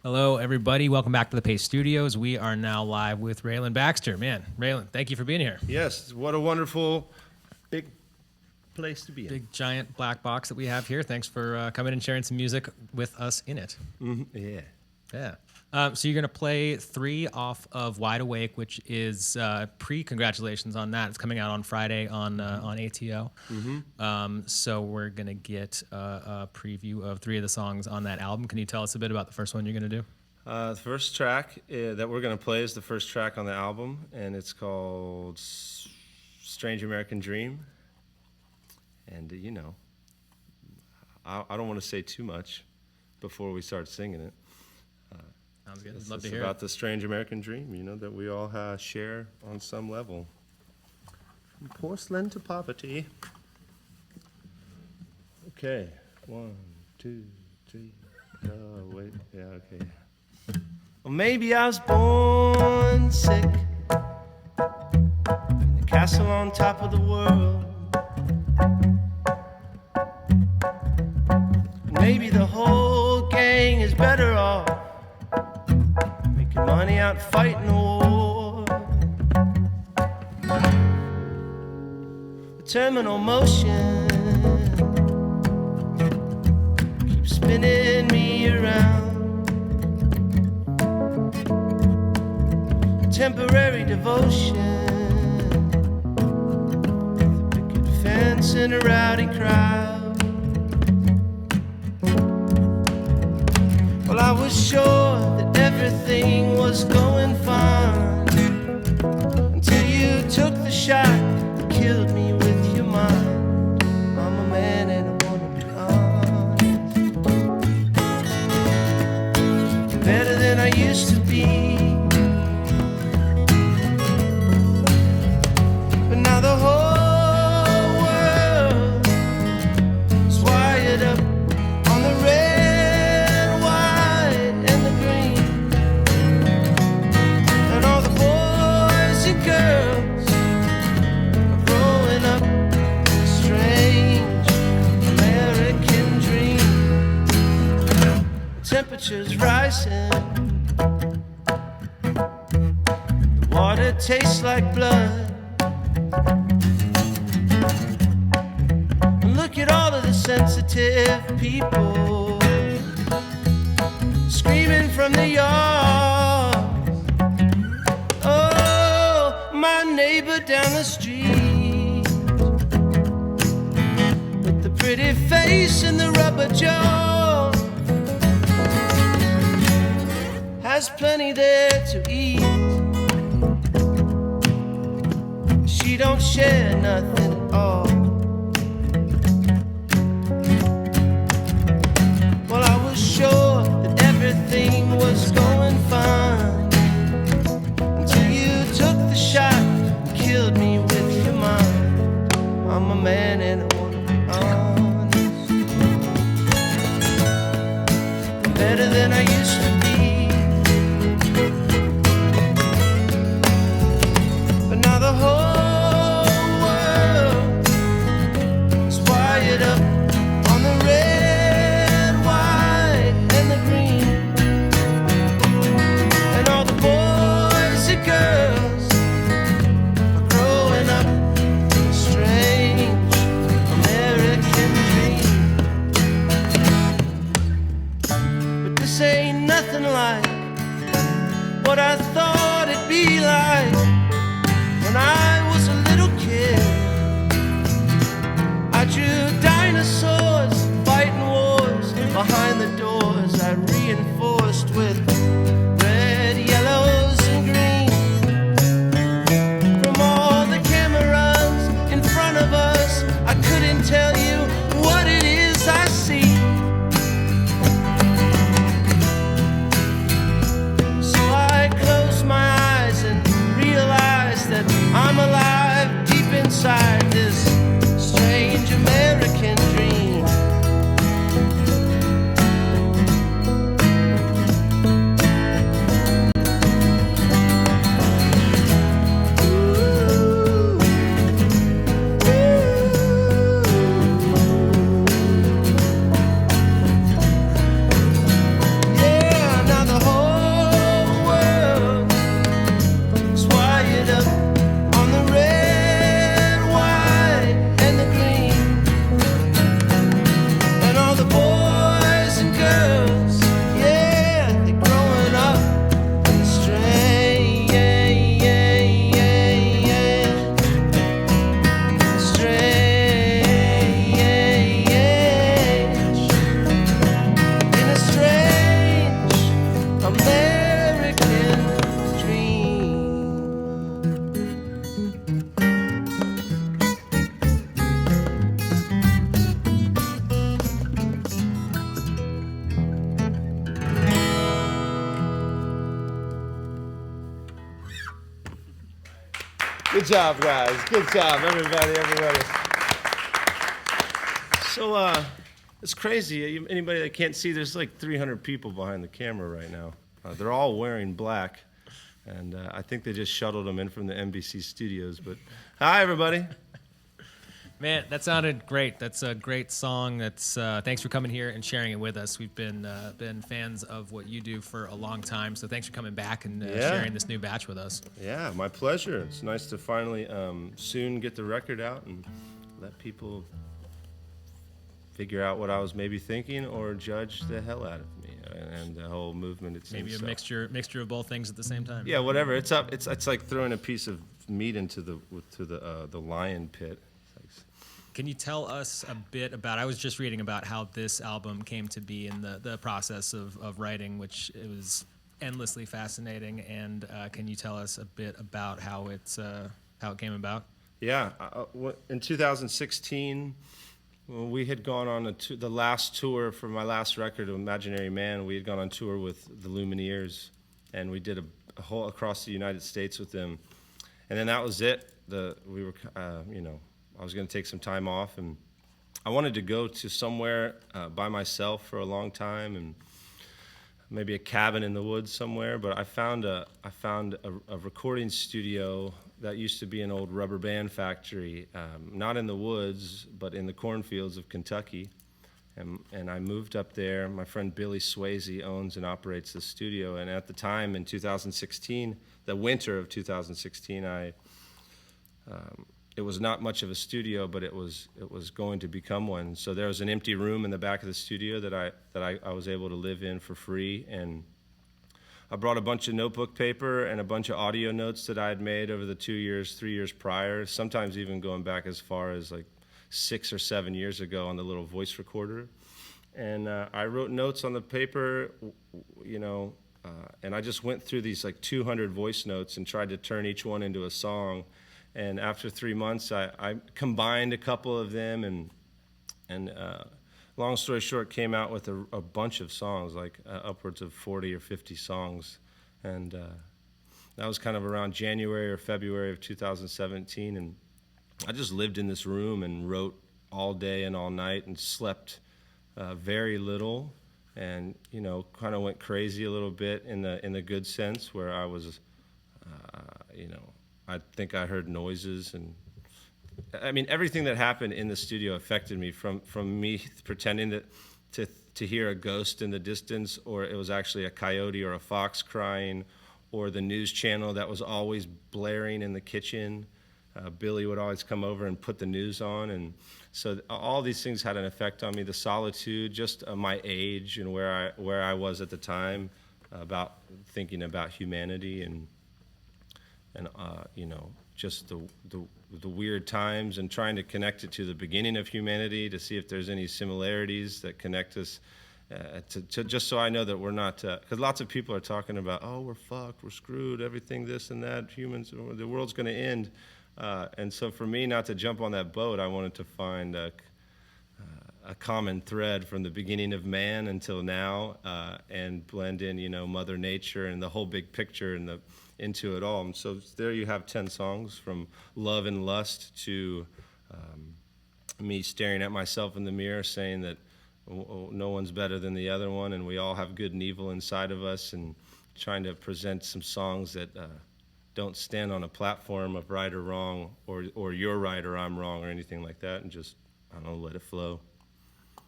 Hello, everybody. Welcome back to the Paste Studios. We are now live with Rayland Baxter. Man, Rayland, thank you for being here. Yes, what a wonderful big place to be in. Big, giant black box that we have here. Thanks for coming and sharing some music with us in it. Mm-hmm. Yeah. Yeah. So you're going to play 3 off of Wide Awake, which is pre-congratulations on that. It's coming out on Friday on ATO. Mm-hmm. So we're going to get a preview of 3 of the songs on that album. Can you tell us a bit about the first one you're going to do? The first track that we're going to play is the first track on the album, and it's called Strange American Dream. And, you know, I don't want to say too much before we start singing it. Sounds good. It's Love to hear about it. the strange American dream, you know, that we all share on some level. From porcelain to poverty. Okay. 1, 2, 3. Oh, wait. Yeah, okay. Well, maybe I was born sick in the castle on top of the world. Maybe the whole gang is better off making money out fighting a war. The terminal motion keeps spinning me around. Temporary devotion, the picket fence and a rowdy crowd. Well, I was sure that everything was going fine until you took the shot and killed me with your mind. I'm a man and I wanna be honest. Better than I used to be. But now the whole world is wired up on the red, girls are growing up in a strange American dream. The temperature's rising, the water tastes like blood. And look at all of the sensitive people screaming from the yard. My neighbor down the street with the pretty face and the rubber jaw has plenty there to eat. She don't share nothing at all. Well, I was sure that everything was going fine until you took the shot and killed me with your mind. I'm a man and I wanna be honest. Better than I used to be. But now the whole world is wired up on the red, white, and the green. And all the boys and girls are growing up in a strange American dream. But this ain't nothing like what I thought it'd be like when I was a little kid. I drew dinosaurs fighting wars behind the doors I reinforced with red, yellows, and green. From all the cameras in front of us, I couldn't tell you what it is I see. So I closed my eyes and realized that I'm alive deep inside this strange American dream. Good job, guys. Good job, everybody. So, it's crazy. Anybody that can't see, there's like 300 people behind the camera right now. They're all wearing black, and I think they just shuttled them in from the NBC studios. But hi, everybody. Man, that sounded great. That's a great song. That's thanks for coming here and sharing it with us. We've been fans of what you do for a long time, so thanks for coming back and sharing this new batch with us. Yeah, my pleasure. It's nice to finally soon get the record out and let people figure out what I was maybe thinking or judge the hell out of me and the whole movement. It seems Maybe a mixture of both things at the same time. Yeah, whatever. It's up. It's like throwing a piece of meat into the lion pit. Can you tell us a bit about, I was just reading about how this album came to be in the process of writing, which it was endlessly fascinating, and can you tell us a bit about how it came about? Yeah, in 2016, when we had gone on the last tour for my last record, Imaginary Man. We had gone on tour with the Lumineers, and we did a whole across the United States with them, and then that was it. I was going to take some time off, and I wanted to go to somewhere by myself for a long time, and maybe a cabin in the woods somewhere. But I found a recording studio that used to be an old rubber band factory, not in the woods, but in the cornfields of Kentucky. And I moved up there. My friend Billy Swayze owns and operates the studio. And at the time, in 2016, the winter of 2016, it was not much of a studio, but it was going to become one. So there was an empty room in the back of the studio that I was able to live in for free, and I brought a bunch of notebook paper and a bunch of audio notes that I had made over the 3 years prior, sometimes even going back as far as like 6 or 7 years ago on the little voice recorder. And I wrote notes on the paper, and I just went through these like 200 voice notes and tried to turn each one into a song. And after 3 months, I combined a couple of them, and long story short, came out with a bunch of songs, like upwards of 40 or 50 songs. And that was kind of around January or February of 2017. And I just lived in this room and wrote all day and all night and slept very little, and kind of went crazy a little bit in the good sense, where I was, I think I heard noises, and I mean everything that happened in the studio affected me, from me pretending to hear a ghost in the distance, or it was actually a coyote or a fox crying, or the news channel that was always blaring in the kitchen. Billy would always come over and put the news on, and so all these things had an effect on me. The solitude, just my age and where I was at the time, about thinking about humanity, and just the weird times, and trying to connect it to the beginning of humanity, to see if there's any similarities that connect us, to just so I know that we're not, because lots of people are talking about, oh, we're fucked, we're screwed, everything this and that, humans, the world's going to end. And so for me not to jump on that boat, I wanted to find a common thread from the beginning of man until now, and blend in, Mother Nature and the whole big picture and into it all. And so there you have 10 songs, from love and lust to me staring at myself in the mirror saying that no one's better than the other one, and we all have good and evil inside of us, and trying to present some songs that don't stand on a platform of right or wrong, or you're right or I'm wrong or anything like that, and just, I don't know, let it flow.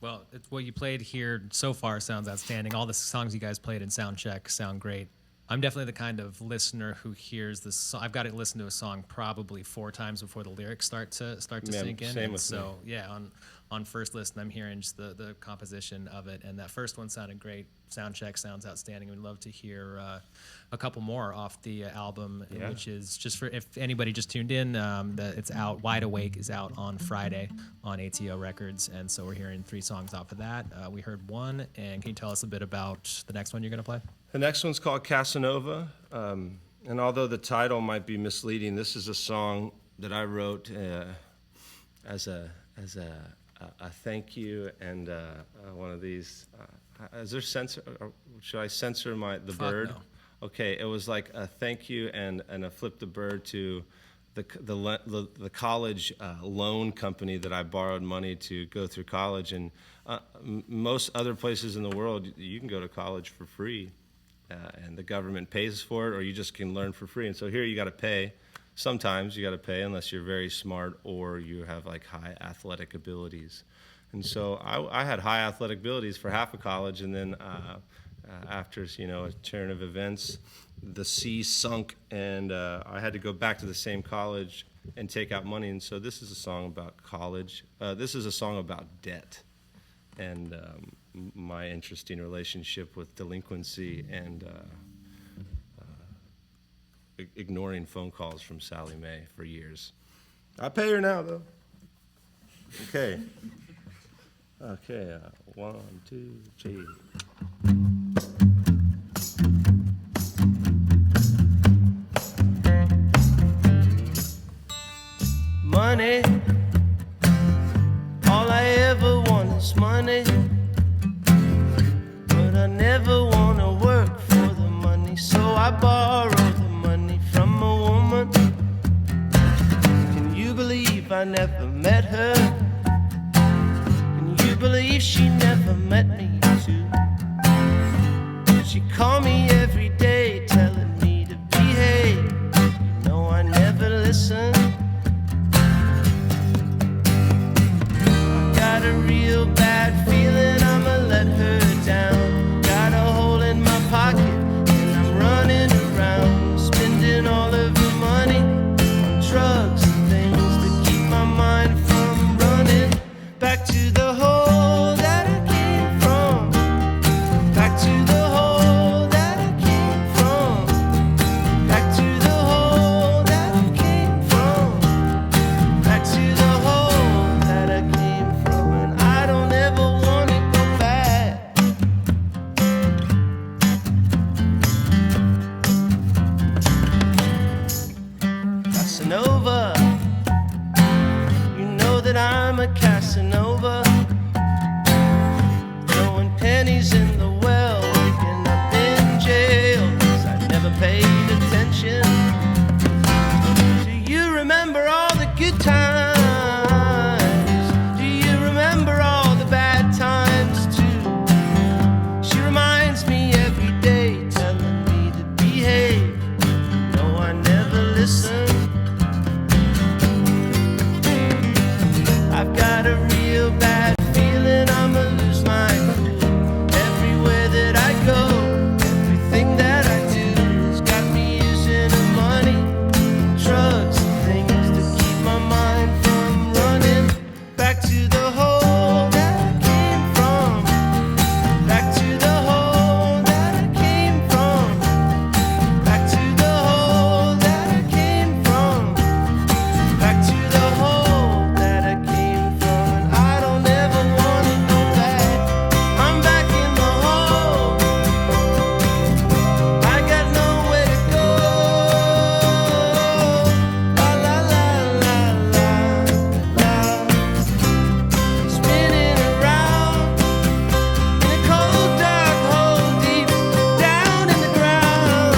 Well, what you played here so far sounds outstanding. All the songs you guys played in Soundcheck sound great. I'm definitely the kind of listener who hears this song. I've got to listen to a song probably 4 times before the lyrics start to sink in. Same with so me. yeah, on first listen, I'm hearing just the composition of it, and that first one sounded great. Soundcheck sounds outstanding. We'd love to hear a couple more off the album, which is, just for if anybody just tuned in, that it's out. Wide Awake is out on Friday on ATO Records, and so we're hearing 3 songs off of that. We heard one, and can you tell us a bit about the next one you're going to play? The next one's called Casanova, and although the title might be misleading, this is a song that I wrote as a thank you, and one of these. Is there censor? Or should I censor the bird? No. Okay, it was like a thank you and a flip the bird to the college loan company that I borrowed money to go through college. And most other places in the world, you can go to college for free, and the government pays for it, or you just can learn for free. And so here you got to pay. Sometimes you got to pay unless you're very smart or you have like high athletic abilities. And so I had high athletic abilities for half of college, and then after a turn of events, the sea sunk, and I had to go back to the same college and take out money. And so this is a song about college. This is a song about debt and my interesting relationship with delinquency and ignoring phone calls from Sally Mae for years. I pay her now, though. Okay. Okay, 1, 2, 3. Money, all I ever want is money, but I never want to work for the money, so I borrow the money from a woman. Can you believe I never met her? Can you believe she never met me too? She called me every day telling me to behave. You know I never listened. Got a real bad feeling I'ma let her down. Got a hole in my pocket and I'm running around, spending all of her money on drugs and things to keep my mind from running back to the hole that I came from. Back to the hole that I came from. Back to the hole that I came from. Back to the hole that I came from. And I don't ever want to go back. Casanova, you know that I'm a Casanova, throwing pennies in the well, waking up in jail 'cause I never paid attention. Do you remember all the good times? Do you remember all the bad times too? She reminds me every day, telling me to behave. No, I never listen. I've got a real bad feeling I'ma lose my cool everywhere that I go. Everything that I do has got me using the money, drugs and things to keep my mind from running back to the hole that I came from. Back to the hole that I came from. Back to the hole that I came from. Back to the hole that I came from. And I don't ever want to go back. I'm back in the hole. I got nowhere to go. La la la la la la. Spinning around in a cold dark hole deep down in the ground.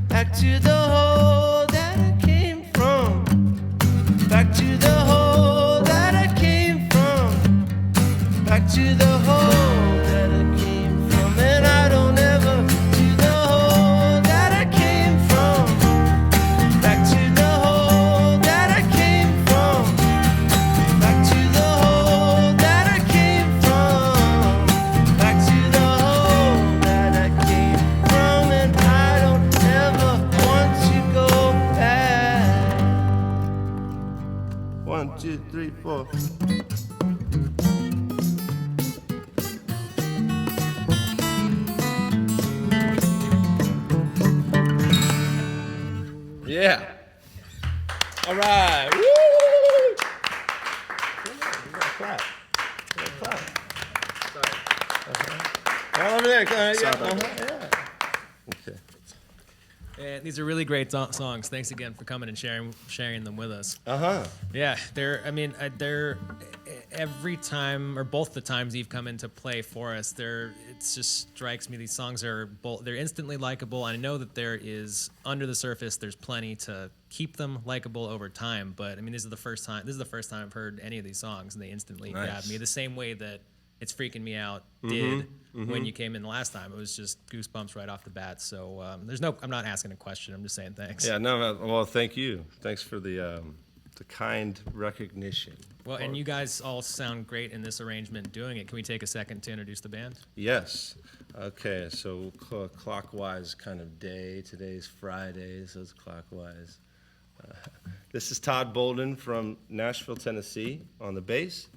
Back to the hole that I came from. Back to the hole that I came from. Back to the hole that I came from. And I don't ever to the hole that I came from. Back to the hole that I came from. Back to the hole that I came from. Back to the hole that I came from. And I don't ever want to go back. 1, 2, 3, 4. Yeah. All right. Woo! You gotta clap. You gotta clap. Sorry. Right over there. Yeah. Yeah. Okay. And these are really great songs. Thanks again for coming and sharing them with us. Yeah, they're every time or both the times you've come in to play for us, it just strikes me these songs are they're instantly likable. I know that there is under the surface there's plenty to keep them likable over time, but I mean this is the first time I've heard any of these songs and they instantly grabbed me the same way that It's Freaking Me Out did when you came in the last time. It was just goosebumps right off the bat. So I'm not asking a question. I'm just saying thanks. Yeah, no, well, thank you. Thanks for the kind recognition. Well, and you guys all sound great in this arrangement doing it. Can we take a second to introduce the band? Yes. Okay, so clockwise kind of day. Today's Friday, so it's clockwise. This is Todd Bolden from Nashville, Tennessee on the bass.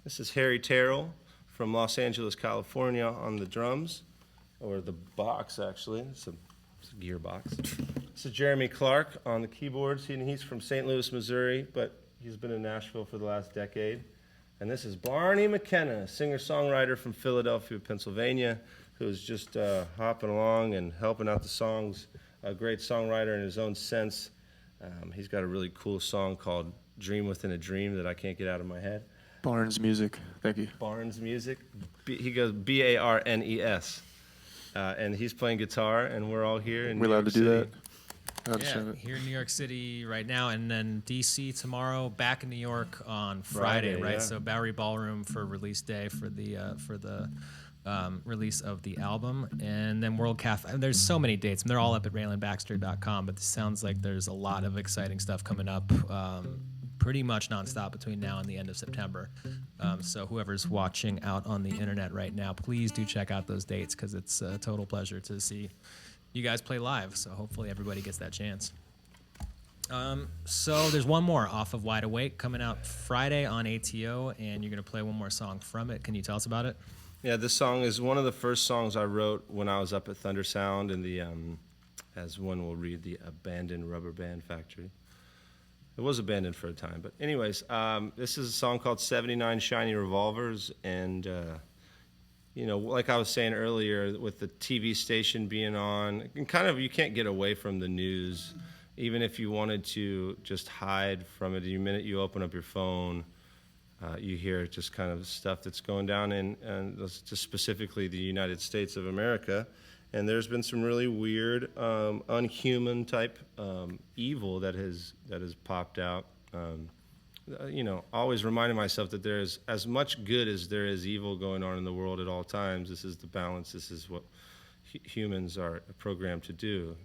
This is Harry Terrell from Los Angeles, California on the drums, or the box actually. It's a gearbox. This is Jeremy Clark on the keyboards. He's from St. Louis, Missouri, but he's been in Nashville for the last decade. And this is Barney McKenna, singer-songwriter from Philadelphia, Pennsylvania, who's just hopping along and helping out the songs. A great songwriter in his own sense. He's got a really cool song called Dream Within a Dream that I can't get out of my head. Barnes Music. Thank you. Barnes Music. He goes Barnes. And he's playing guitar, and we're all here in New York City. We're allowed to do that? Yeah, here in New York City right now, and then DC tomorrow, back in New York on Friday, right? Yeah. So Bowery Ballroom for release day for the release of the album, and then World Cafe. There's so many dates, and they're all up at RaylandBaxter.com, but this sounds like there's a lot of exciting stuff coming up pretty much nonstop between now and the end of September. So whoever's watching out on the internet right now, please do check out those dates because it's a total pleasure to see you guys play live. So hopefully everybody gets that chance. So there's one more off of Wide Awake coming out Friday on ATO, and you're going to play one more song from it. Can you tell us about it? Yeah, this song is one of the first songs I wrote when I was up at Thunder Sound in the, as one will read, the abandoned rubber band factory. It was abandoned for a time, but anyways, this is a song called 79 Shiny Revolvers, and like I was saying earlier, with the TV station being on, and kind of you can't get away from the news, even if you wanted to just hide from it. The minute you open up your phone, you hear just kind of stuff that's going down in just specifically the United States of America. And there's been some really weird, unhuman type evil that has popped out. Always reminding myself that there's as much good as there is evil going on in the world at all times. This is the balance. This is what humans are programmed to do: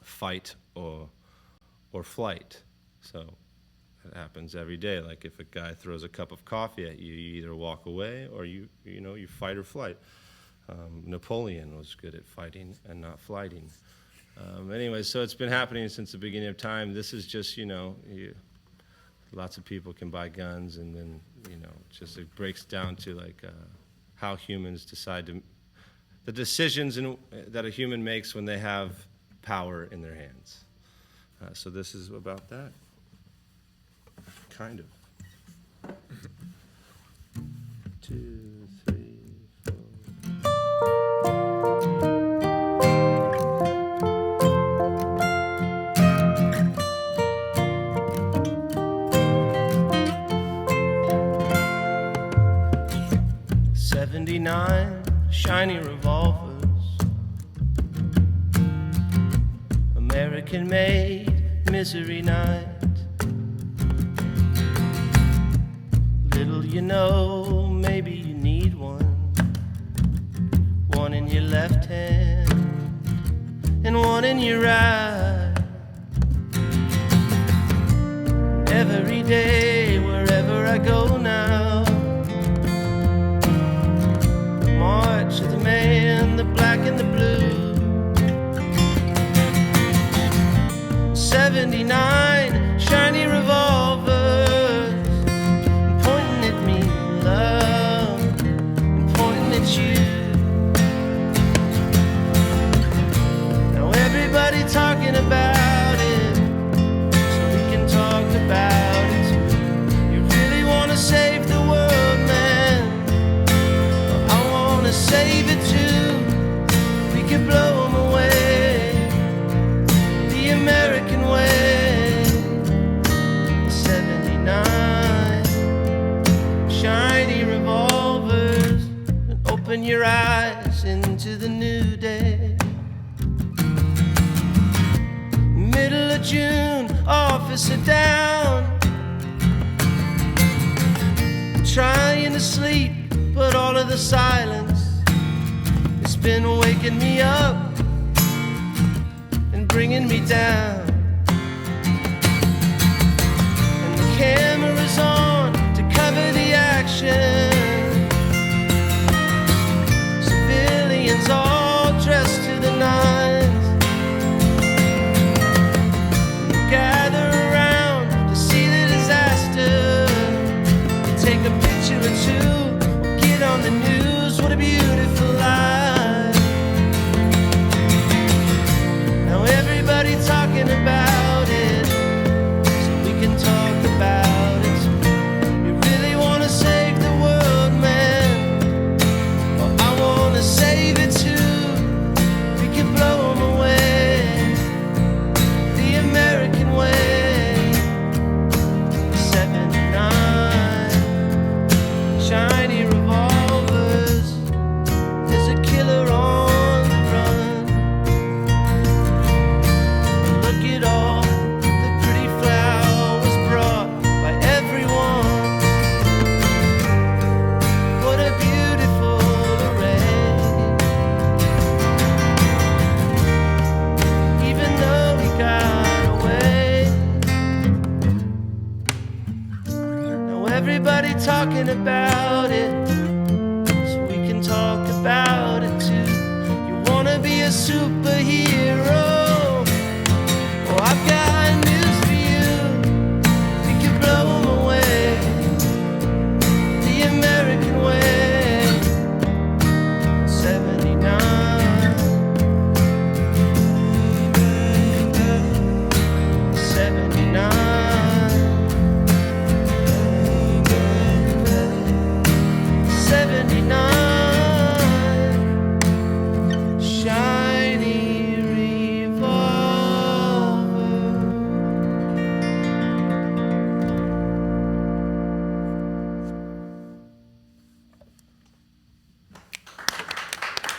fight or flight. So it happens every day. Like if a guy throws a cup of coffee at you, you either walk away or you fight or flight. Napoleon was good at fighting and not flighting. Anyway, so it's been happening since the beginning of time. This is just, lots of people can buy guns, and then, it breaks down to like how humans decide to, the decisions that a human makes when they have power in their hands. So this is about that, kind of. 2, 3, 4. Shiny revolvers, American-made misery night. Little you know, maybe you need one in your left hand and one in your right. Every day, wherever I go now, march of the man, the black and the blue. 79 shiny revolvers pointing at me, love, and pointing at you. Now everybody talking about it, so we can talk about it too. You really want to save the world, man? Save it too. We could blow them away. Open your eyes into the new day. Middle of June, officer down. Trying to sleep, but all of the silence has been waking me up and bringing me down. And the camera's on to cover the action. Civilians all dressed to the nines gather around to see the disaster. You take a picture or two, get on the news. What a beautiful life. Now everybody talking about it, so we can talk about it. You really wanna save the world, man? Well, I wanna save it too. We can blow them away the American way. 79 Shiny revolvers. There's a killer on the run. Look at all the pretty flowers brought by everyone. What a beautiful array. Even though he got away. Now everybody talking about it, so we can talk about it too. You wanna be a superhero? Oh, I've got news for you. We can blow 'em away the American way. 79 79 79 Shiny revolver.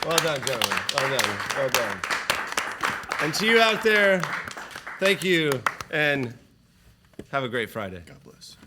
Well done, gentlemen. Well done. Well done. And to you out there, thank you, and have a great Friday. God bless.